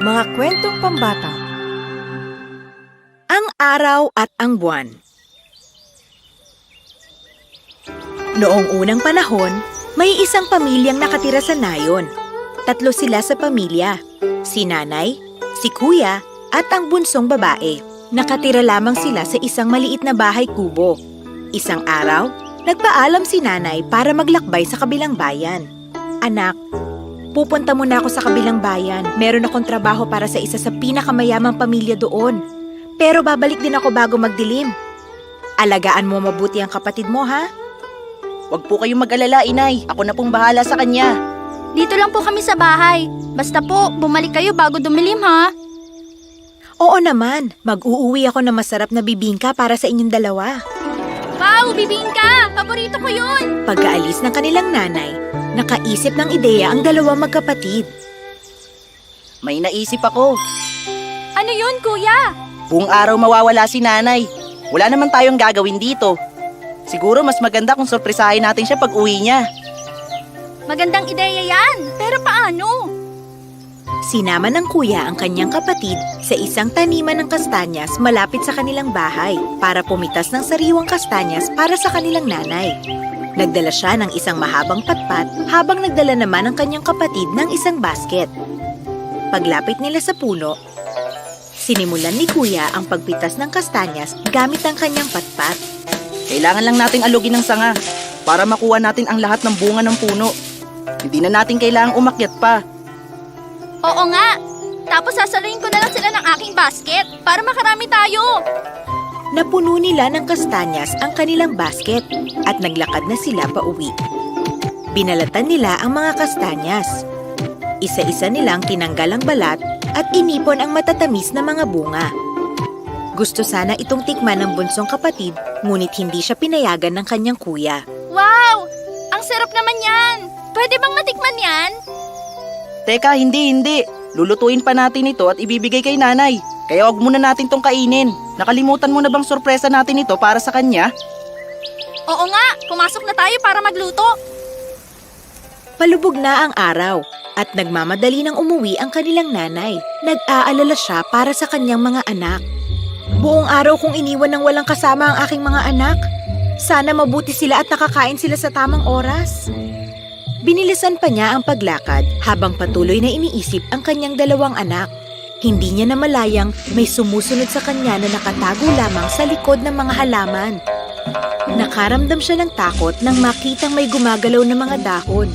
Mga kwentong pambata. Ang araw at ang buwan. Noong unang panahon, may isang pamilyang nakatira sa nayon. 3 sila sa pamilya, si nanay, si kuya, at ang bunsong babae. Nakatira lamang sila sa isang maliit na bahay kubo. Isang araw, nagpaalam si nanay para maglakbay sa kabilang bayan. Anak, pupunta muna ako sa kabilang bayan. Meron akong trabaho para sa isa sa pinakamayamang pamilya doon. Pero babalik din ako bago magdilim. Alagaan mo mabuti ang kapatid mo, ha? Huwag po kayong mag-alala, inay. Ako na pong bahala sa kanya. Dito lang po kami sa bahay. Basta po, bumalik kayo bago dumilim, ha? Oo naman, mag-uuwi ako ng masarap na bibingka para sa inyong dalawa. Wow, bibingka! Paborito ko yun! Pagkaalis ng kanilang nanay, nakaisip ng ideya ang dalawang magkapatid. May naisip ako. Ano yun, kuya? Buong araw mawawala si nanay. Wala naman tayong gagawin dito. Siguro mas maganda kung sorpresahin natin siya pag uwi niya. Magandang ideya yan! Pero paano? Sinama ng kuya ang kanyang kapatid sa isang taniman ng kastanyas malapit sa kanilang bahay para pumitas ng sariwang kastanyas para sa kanilang nanay. Nagdala siya ng isang mahabang patpat habang nagdala naman ang kanyang kapatid ng isang basket. Paglapit nila sa puno, sinimulan ni kuya ang pagpitas ng kastanyas gamit ang kanyang patpat. Kailangan lang nating alugin ng sanga para makuha natin ang lahat ng bunga ng puno. Hindi na natin kailangang umakyat pa. Oo nga! Tapos sasaluhin ko na lang sila ng aking basket para makarami tayo! Napuno nila ng kastanyas ang kanilang basket at naglakad na sila pauwi. Binalatan nila ang mga kastanyas. Isa-isa nilang tinanggal ang balat at inipon ang matatamis na mga bunga. Gusto sana itong tikman ng bunsong kapatid, ngunit hindi siya pinayagan ng kanyang kuya. Wow! Ang sarap naman yan! Pwede bang matikman yan? Teka, hindi. Lulutuin pa natin ito at ibibigay kay nanay. Kaya wag muna natin tong kainin. Nakalimutan mo na bang sorpresa natin ito para sa kanya? Oo nga! Pumasok na tayo para magluto! Palubog na ang araw at nagmamadali ng umuwi ang kanilang nanay. Nag-aalala siya para sa kanyang mga anak. Buong araw kong iniwan ng walang kasama ang aking mga anak. Sana mabuti sila at nakakain sila sa tamang oras. Binilisan pa niya ang paglakad habang patuloy na iniisip ang kanyang 2 anak. Hindi niya namalayang may sumusunod sa kanya na nakatago lamang sa likod ng mga halaman. Nakaramdam siya ng takot nang makitang may gumagalaw na mga dahon.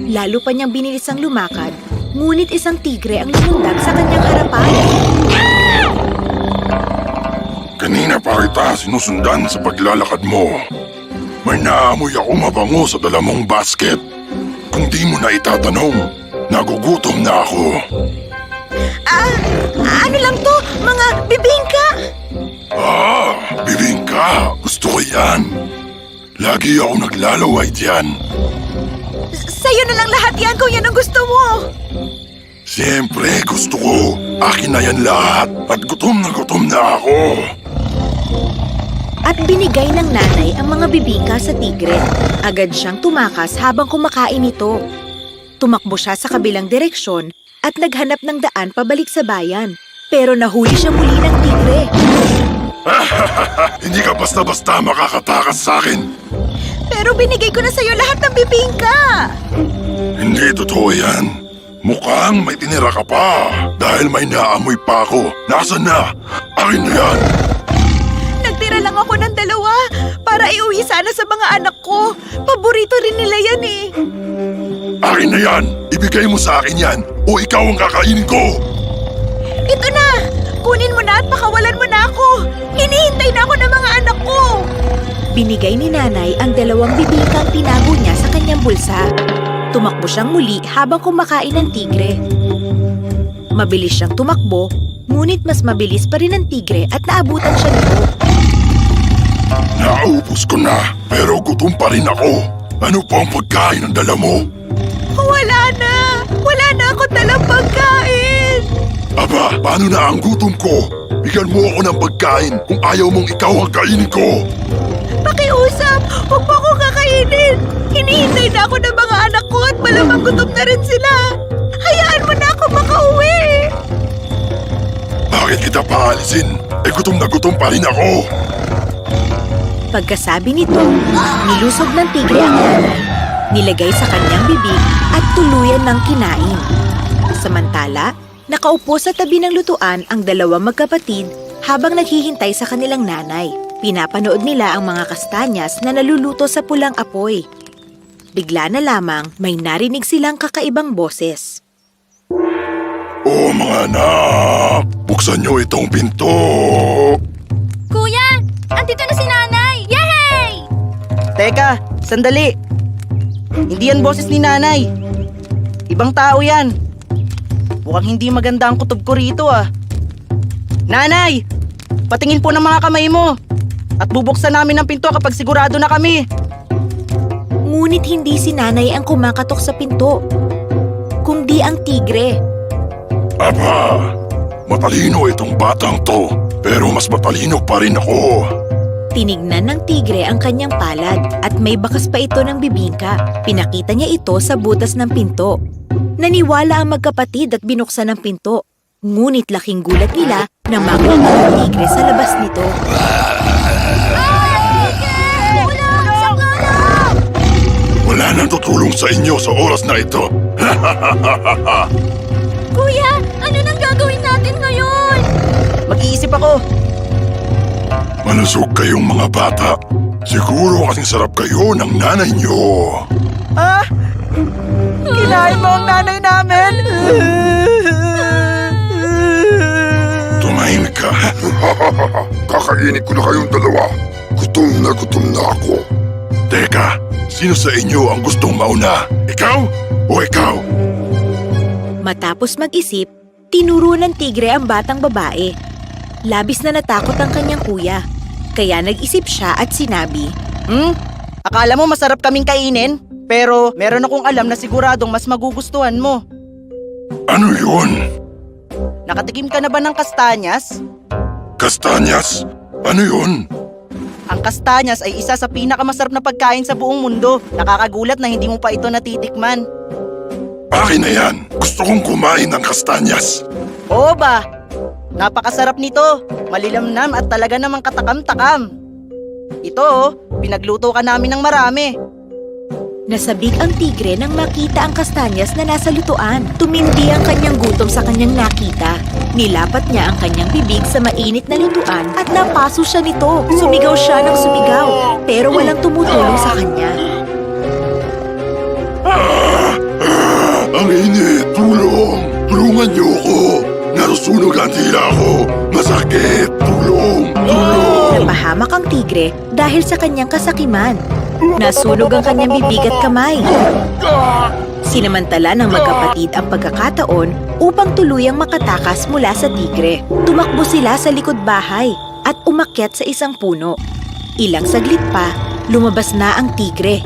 Lalo pa niyang binilisang lumakad, ngunit isang tigre ang lumundag sa kanyang harapan. Kanina pa kita sinusundan sa paglalakad mo. May naamoy ako mabango sa dala mong basket. Kung di mo na itatanong, nagugutom na ako. Ano lang to? Mga bibingka? Bibingka. Gusto ko yan. Lagi ako naglalaway diyan. Sa'yo na lang lahat yan kung yan ang gusto mo. Siyempre gusto ko. Akin na yan lahat. At gutom na ako. At binigay ng nanay ang mga bibingka sa tigre. Agad siyang tumakas habang kumakain ito. Tumakbo siya sa kabilang direksyon at naghanap ng daan pabalik sa bayan. Pero nahuli siya muli ng tigre. Hindi ka basta-basta makakatakas sa akin. Pero binigay ko na sa'yo lahat ng bibingka. Hindi totoo yan. Mukhang may tinira ka pa. Dahil may naamoy pa ako. Nasaan na? Akin na yan. Nagtira lang ako ng 2 para iuwi sana sa mga anak ko. Paborito rin nila yan eh. Akin na yan. Ibigay mo sa akin yan o ikaw ang kakainin ko. Ito na! Kunin mo na at pakawalan mo na ako. Hinihintay na ako ng mga anak ko. Binigay ni nanay ang 2 bibingkang tinago niya sa kanyang bulsa. Tumakbo siyang muli habang kumakain ng tigre. Mabilis siyang tumakbo, ngunit mas mabilis pa rin ang tigre at naabutan siya nito. Naubos ko na, pero gutom pa rin ako. Ano pa ang pagkain ang dala mo? Wala na! Wala na ako dalang pagkain! Aba, paano na ang gutom ko? Bigyan mo ako ng pagkain kung ayaw mong ikaw ang kainin ko. Pakiusap! Huwag mo akong kakainin! Hinihintay na ako ng mga anak ko at malamang gutom na rin sila! kita paalisin, gutom na gutom pa rin ako. Pagkasabi nito, nilusog ng tigre ang nanay, nilagay sa kanyang bibig at tuluyan ng kinain. Samantala, nakaupo sa tabi ng lutuan ang dalawang magkapatid habang naghihintay sa kanilang nanay. Pinapanood nila ang mga kastanyas na naluluto sa pulang apoy. Bigla na lamang may narinig silang kakaibang boses. Oh mga anak, buksan niyo itong pinto. Kuya, andito na si nanay! Yay! Teka, sandali. Hindi yan boses ni nanay. Ibang tao yan. Mukhang hindi maganda ang kutob ko rito ah. Nanay! Patingin po ng mga kamay mo. At bubuksan namin ang pinto kapag sigurado na kami. Ngunit hindi si nanay ang kumakatok sa pinto, kundi ang tigre. Aba, matalino itong batang to, pero mas matalino pa rin ako. Tinignan ng tigre ang kanyang palad at may bakas pa ito ng bibingka. Pinakita niya ito sa butas ng pinto. Naniwala ang magkapatid at binuksan ang pinto. Ngunit laking gulat nila na makita ang tigre sa labas nito. Wala nang tutulong sa inyo sa oras na ito. Kuya, ano nang gagawin natin ngayon? Mag-iisip ako. Malusog kayong mga bata. Siguro kasing sarap kayo ng nanay niyo. Ah! Kinain mo ang nanay namin! Tumahimik ka. Kakainin ko na kayong dalawa. Gutom na ako. Teka, sino sa inyo ang gustong mauna? Ikaw o ikaw? Matapos mag-isip, tinuro ng tigre ang batang babae. Labis na natakot ang kanyang kuya. Kaya nag-isip siya at sinabi, Akala mo masarap kaming kainin? Pero meron akong alam na siguradong mas magugustuhan mo. Ano yun? Nakatikim ka na ba ng kastanyas? Kastanyas? Ano yun? Ang kastanyas ay isa sa pinakamasarap na pagkain sa buong mundo. Nakakagulat na hindi mo pa ito natitikman. Akin na yan. Gusto kong kumain ng kastanyas. Oo ba? Napakasarap nito. Malilamnam at talaga namang katakam-takam. Ito, pinagluto ka namin ng marami. nasabik ang tigre nang makita ang kastanyas na nasa lutuan. Tumindi ang kanyang gutom sa kanyang nakita. Nilapat niya ang kanyang bibig sa mainit na lutuan at napaso siya nito. Sumigaw siya ng sumigaw, pero walang tumutulong sa kanya. Ang init! Tulong! Tulungan niyo ako! Nasusunog ang tila ko! Masakit! Tulong! Tulong! Napahamak ang tigre dahil sa kanyang kasakiman. Nasunog ang kanyang bibig at kamay. Sinamantala ng magkapatid ang pagkakataon upang tuluyang makatakas mula sa tigre. Tumakbo sila sa likod bahay at umakyat sa isang puno. Ilang saglit pa, lumabas na ang tigre.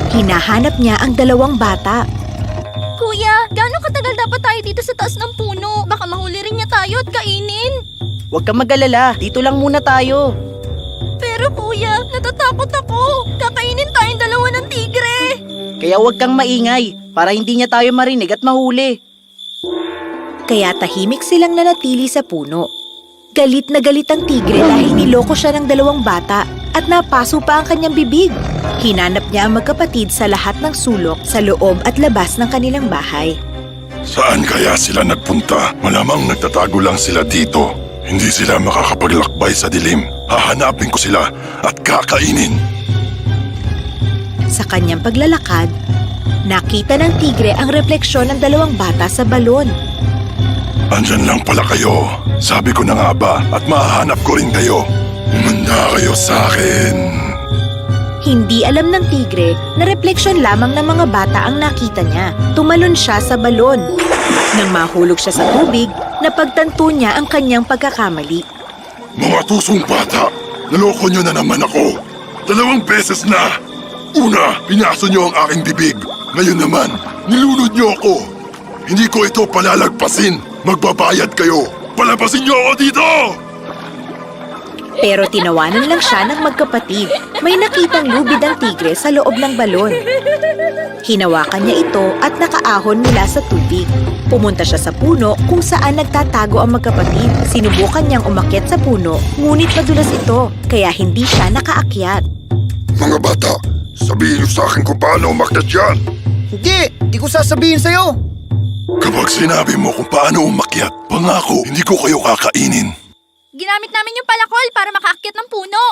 Hinahanap niya ang dalawang bata. Kuya, gaano katagal dapat tayo dito sa taas ng puno? Baka mahuli rin niya tayo at kainin. Huwag kang mag-alala, dito lang muna tayo. Pero kuya, natatakot ako. Kakainin tayong dalawa ng tigre. Kaya huwag kang maingay para hindi niya tayo marinig at mahuli. Kaya tahimik silang nanatili sa puno. Galit na galit ang tigre dahil niloko siya ng dalawang bata at napaso pa ang kanyang bibig. Hinanap niya ang magkapatid sa lahat ng sulok sa loob at labas ng kanilang bahay. Saan kaya sila nagpunta? Malamang nagtatago lang sila dito. Hindi sila makakapaglakbay sa dilim. Hahanapin ko sila at kakainin. Sa kanyang paglalakad, nakita ng tigre ang refleksyon ng dalawang bata sa balon. Andyan lang pala kayo. Sabi ko na nga ba at mahahanap ko rin kayo. Umanda kayo sa akin. Hindi alam ng tigre na refleksyon lamang ng mga bata ang nakita niya. Tumalon siya sa balon. Nang mahulog siya sa tubig, napagtanto niya ang kanyang pagkakamali. Mga tusong bata, naloko nyo na naman ako. 2 beses na. Una, pinaso nyo ang aking bibig. Ngayon naman, nilunod nyo ako. Hindi ko ito palalagpasin. Magbabayad kayo. Palabasin nyo ako dito! Pero tinawanan lang siya ng magkapatid. May nakitang lubid ang tigre sa loob ng balon. Hinawakan niya ito at nakaahon mula sa tubig. Pumunta siya sa puno kung saan nagtatago ang magkapatid. Sinubukan niyang umakyat sa puno, ngunit madulas ito, kaya hindi siya nakaakyat. Mga bata, sabihin niyo sa akin kung paano umakyat yan. Hindi ko sasabihin sa'yo. Kapag sinabi mo kung paano umakyat, pangako, hindi ko kayo kakainin. Ginamit namin yung palakol para makaakyat ng puno.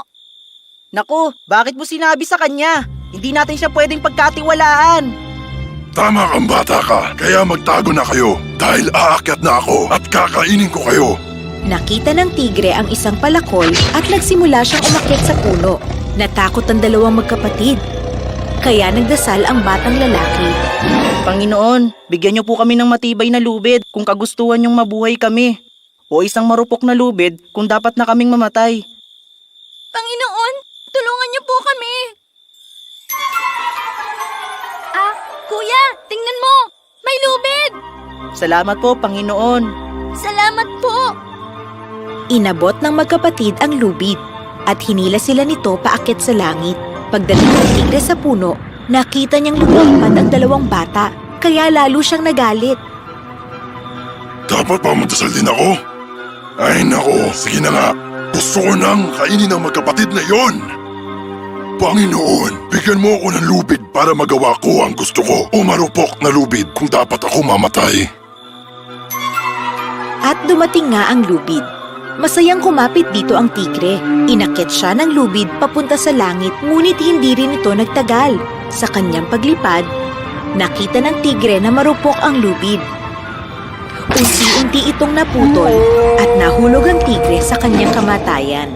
Naku, bakit mo sinabi sa kanya? Hindi natin siya pwedeng pagkatiwalaan. Tama kang bata ka, kaya magtago na kayo dahil aakyat na ako at kakainin ko kayo. Nakita ng tigre ang isang palakol at nagsimula siyang umakyat sa puno. Natakot ang dalawang magkapatid. Kaya nagdasal ang batang lalaki. Panginoon, bigyan niyo po kami ng matibay na lubid kung kagustuhan niyong mabuhay kami. O isang marupok na lubid kung dapat na kaming mamatay. Panginoon, tulungan niyo po kami. Kuya, tingnan mo! May lubid! Salamat po, Panginoon. Salamat po! Inabot ng magkapatid ang lubid at hinila sila nito paakyat sa langit. Pagdating ng tigre sa puno, nakita niyang lumipad ang dalawang bata, kaya lalo siyang nagalit. Dapat pa magdasal din ako? Ay nako, sige na nga. Gusto ko nang kainin ang magkapatid na yon. Panginoon, bigyan mo ako ng lubid para magawa ko ang gusto ko o marupok na lubid kung dapat ako mamatay. At dumating nga ang lubid. Masayang kumapit dito ang tigre. Inakyat siya ng lubid papunta sa langit, ngunit hindi rin ito nagtagal. Sa kanyang paglipad, nakita ng tigre na marupok ang lubid. Unti-unti itong naputol at nahulog ang tigre sa kanyang kamatayan.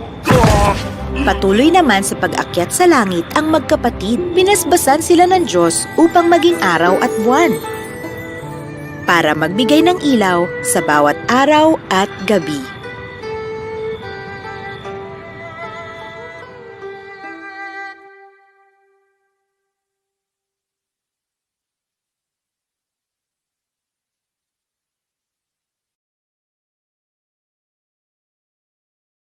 Patuloy naman sa pag-akyat sa langit ang magkapatid. Binasbasan sila ng Diyos upang maging araw at buwan, para magbigay ng ilaw sa bawat araw at gabi.